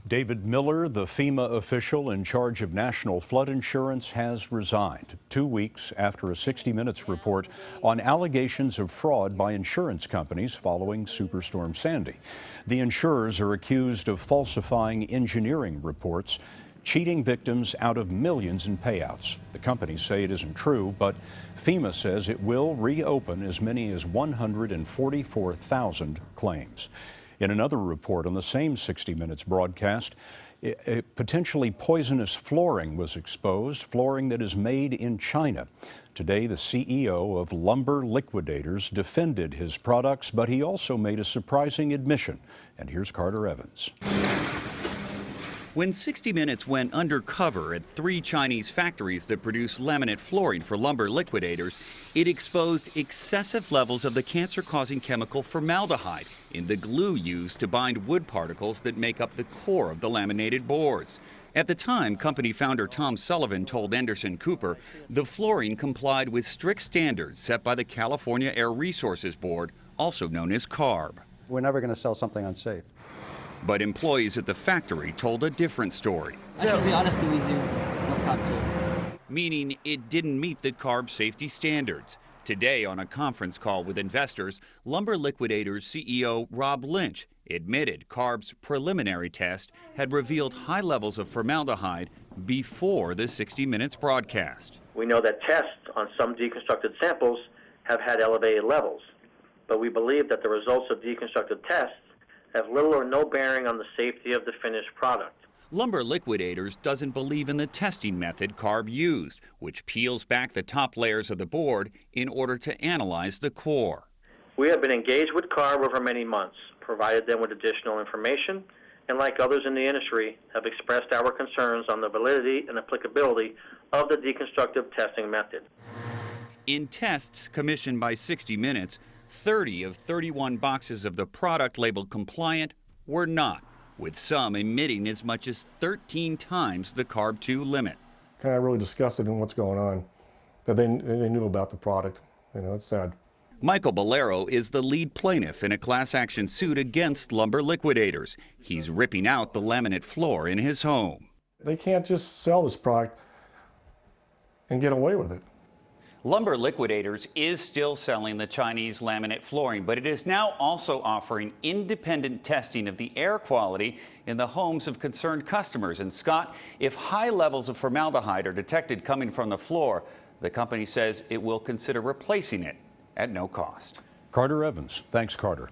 David Miller, the FEMA official in charge of national flood insurance, has resigned 2 weeks after a 60 Minutes report on allegations of fraud by insurance companies following Superstorm Sandy. The insurers are accused of falsifying engineering reports, cheating victims out of millions in payouts. The companies say it isn't true, but FEMA says it will reopen as many as 144,000 claims. In another report on the same 60 Minutes broadcast, potentially poisonous flooring was exposed, flooring that is made in China. Today, the CEO of Lumber Liquidators defended his products, but he also made a surprising admission. And here's Carter Evans. When 60 Minutes went undercover at 3 Chinese factories that produce laminate flooring for Lumber Liquidators, it exposed excessive levels of the cancer-causing chemical formaldehyde in the glue used to bind wood particles that make up the core of the laminated boards. At the time, company founder Tom Sullivan told Anderson Cooper the flooring complied with strict standards set by the California Air Resources Board, also known as CARB. We're never going to sell something unsafe. But employees at the factory told a different story. Actually, honestly, we do not come to. Meaning it didn't meet the CARB safety standards. Today, on a conference call with investors, Lumber Liquidators CEO Rob Lynch admitted CARB's preliminary test had revealed high levels of formaldehyde before the 60 Minutes broadcast. We know that tests on some deconstructed samples have had elevated levels, but we believe that the results of deconstructed tests have little or no bearing on the safety of the finished product. Lumber Liquidators doesn't believe in the testing method CARB used, which peels back the top layers of the board in order to analyze the core. We have been engaged with CARB over many months, provided them with additional information, and like others in the industry, have expressed our concerns on the validity and applicability of the deconstructive testing method. In tests commissioned by 60 Minutes, 30 of 31 boxes of the product labeled compliant were not, with some emitting as much as 13 times the CARB 2 limit. Kind of really disgusted in what's going on, that they knew about the product. You know, it's sad. Michael Bolero is the lead plaintiff in a class action suit against Lumber Liquidators. He's ripping out the laminate floor in his home. They can't just sell this product and get away with it. Lumber Liquidators is still selling the Chinese laminate flooring, but it is now also offering independent testing of the air quality in the homes of concerned customers. And Scott, if high levels of formaldehyde are detected coming from the floor, the company says it will consider replacing it at no cost. Carter Evans. Thanks, Carter.